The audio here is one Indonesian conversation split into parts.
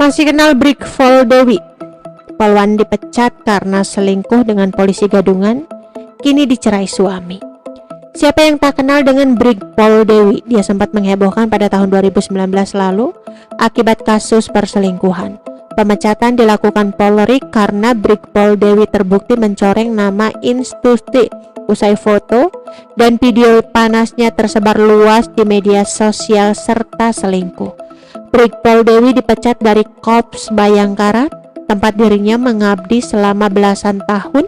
Masih kenal Brigpol Dewi? Polwan dipecat karena selingkuh dengan polisi gadungan, kini dicerai suami. Siapa yang tak kenal dengan Brigpol Dewi? Dia sempat menghebohkan pada tahun 2019 lalu akibat kasus perselingkuhan. Pemecatan dilakukan Polri karena Brigpol Dewi terbukti mencoreng nama institusi usai foto dan video panasnya tersebar luas di media sosial serta selingkuh. Brigpol Dewi dipecat dari Korps Bayangkara, tempat dirinya mengabdi selama belasan tahun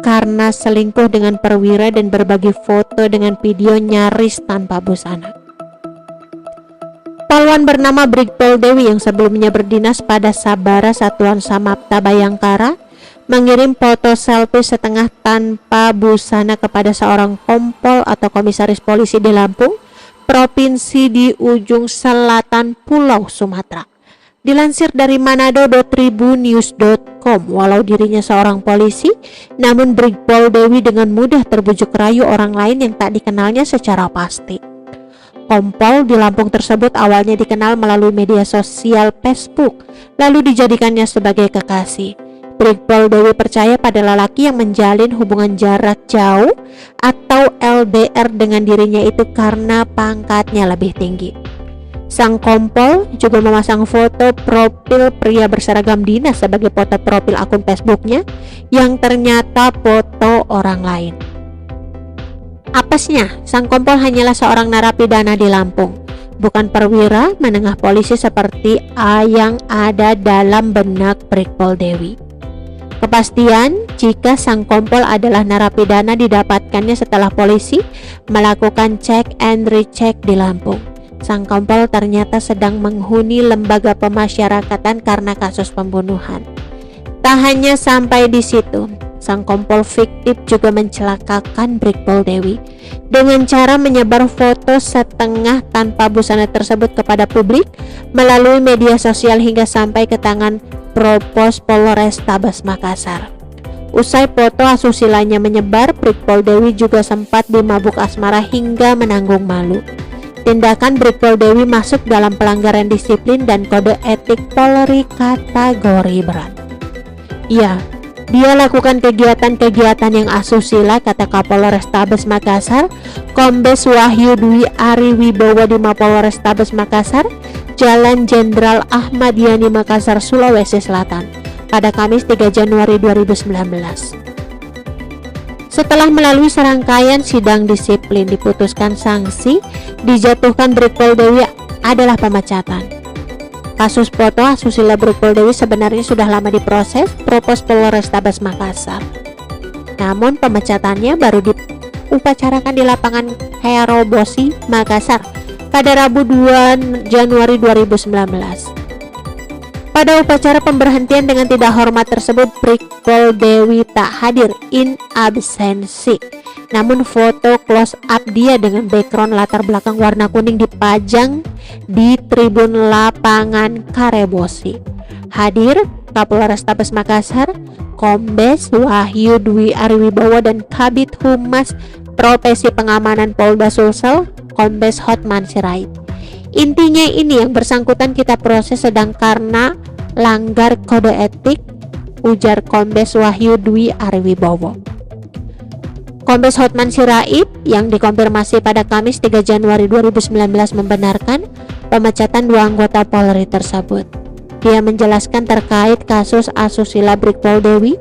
karena selingkuh dengan perwira dan berbagi foto dengan video nyaris tanpa busana. Polwan bernama Brigpol Dewi yang sebelumnya berdinas pada Sabara Satuan Samapta Bayangkara mengirim foto selfie setengah tanpa busana kepada seorang kompol atau komisaris polisi di Lampung, provinsi di ujung selatan Pulau Sumatera. Dilansir dari manado.tribunnews.com, walau dirinya seorang polisi, namun Brigpol Dewi dengan mudah terbujuk rayu orang lain yang tak dikenalnya secara pasti. Kompol di Lampung tersebut awalnya dikenal melalui media sosial Facebook, lalu dijadikannya sebagai kekasih. Brigpol Dewi percaya pada lelaki yang menjalin hubungan jarak jauh atau LDR dengan dirinya itu karena pangkatnya lebih tinggi. Sang kompol juga memasang foto profil pria berseragam dinas sebagai foto profil akun Facebooknya yang ternyata foto orang lain. Apesnya, sang kompol hanyalah seorang narapidana di Lampung, bukan perwira menengah polisi seperti yang ada dalam benak Brigpol Dewi. Kepastian jika sang kompol adalah narapidana didapatkannya setelah polisi melakukan cek and recheck di Lampung. Sang kompol ternyata sedang menghuni lembaga pemasyarakatan karena kasus pembunuhan. Tak hanya sampai di situ, sang kompol fiktif juga mencelakakan Brigpol Dewi dengan cara menyebar foto setengah tanpa busana tersebut kepada publik melalui media sosial hingga sampai ke tangan Propos Polrestabes Makassar. Usai foto asusilanya menyebar, Brigpol Dewi juga sempat dimabuk asmara hingga menanggung malu. Tindakan Brigpol Dewi masuk dalam pelanggaran disiplin dan kode etik Polri kategori berat. Iya, dia lakukan kegiatan-kegiatan yang asusila, kata Kapolrestabes Makassar, Kombes Wahyu Dwi Ari Wibowo di Mapolrestabes Makassar, Jalan Jenderal Ahmad Yani Makassar, Sulawesi Selatan, pada Kamis 3 Januari 2019. Setelah melalui serangkaian sidang disiplin, diputuskan sanksi, dijatuhkan Brigpol Dewi adalah pemecatan. Kasus foto asusila Brigpol Dewi sebenarnya sudah lama diproses Propos Polrestabes Makassar. Namun pemecatannya baru diupacarakan di lapangan Herobosi, Makassar pada Rabu 2 Januari 2019. Pada upacara pemberhentian dengan tidak hormat tersebut, Brigpol Dewi tak hadir in absensi. Namun foto close up dia dengan background latar belakang warna kuning dipajang di tribun lapangan Karebosi. Hadir Kapolrestabes Makassar, Kombes Wahyu Dwi Ari Wibowo dan Kabid Humas Profesi Pengamanan Polda Sulsel, Kombes Hotman Sirait. Intinya ini yang bersangkutan kita proses sedang karena langgar kode etik, ujar Kombes Wahyu Dwi Ari Wibowo. Kombes Hotman Sirait yang dikonfirmasi pada Kamis 3 Januari 2019 membenarkan pemecatan dua anggota Polri tersebut. Dia menjelaskan terkait kasus asusila Brigpol Dewi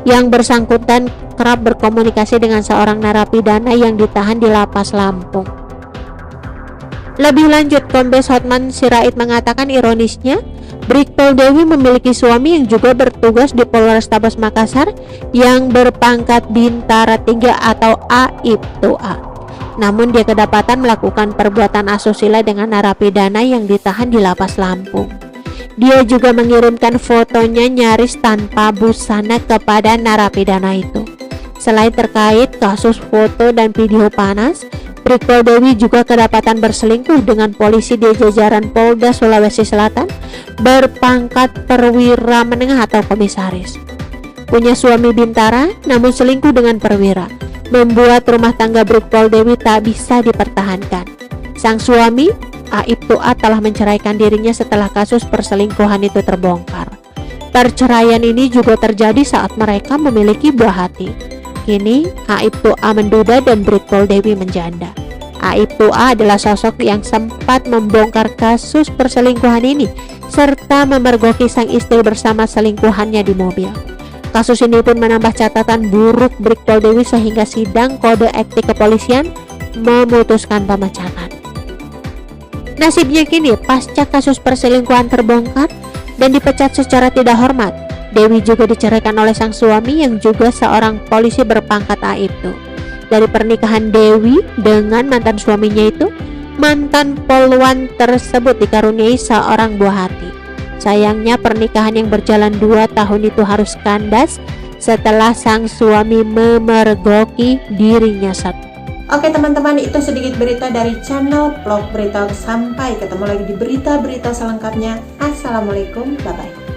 yang bersangkutan kerap berkomunikasi dengan seorang narapidana yang ditahan di Lapas Lampung. Lebih lanjut, Kombes Hotman Sirait mengatakan ironisnya Brigpol Dewi memiliki suami yang juga bertugas di Polrestabes Makassar yang berpangkat Bintara 3 atau Aibtu-A. Namun dia kedapatan melakukan perbuatan asusila dengan narapidana yang ditahan di Lapas Lampung. Dia juga mengirimkan fotonya nyaris tanpa busana kepada narapidana itu. Selain terkait kasus foto dan video panas, Brigpol Dewi juga kedapatan berselingkuh dengan polisi di jajaran Polda Sulawesi Selatan berpangkat perwira menengah atau komisaris. Punya suami Bintara namun selingkuh dengan perwira, membuat rumah tangga Brigpol Dewi tak bisa dipertahankan. Sang suami Aibtu A telah menceraikan dirinya setelah kasus perselingkuhan itu terbongkar. Perceraian ini juga terjadi saat mereka memiliki buah hati. Kini, Aibtu A menduda dan Brigpol Dewi menjanda. Aibtu A adalah sosok yang sempat membongkar kasus perselingkuhan ini serta memergoki sang istri bersama selingkuhannya di mobil. Kasus ini pun menambah catatan buruk Brigpol Dewi sehingga sidang kode etik kepolisian memutuskan pemecatan. Nasibnya kini pasca kasus perselingkuhan terbongkar dan dipecat secara tidak hormat, Dewi juga diceraikan oleh sang suami yang juga seorang polisi berpangkat Aibtu. Dari pernikahan Dewi dengan mantan suaminya itu, mantan polwan tersebut dikaruniai seorang buah hati. Sayangnya pernikahan yang berjalan 2 tahun itu harus kandas setelah sang suami memergoki dirinya satu. Oke teman-teman, itu sedikit berita dari channel Vlog Berita. Sampai ketemu lagi di berita-berita selengkapnya. Assalamualaikum, bye-bye.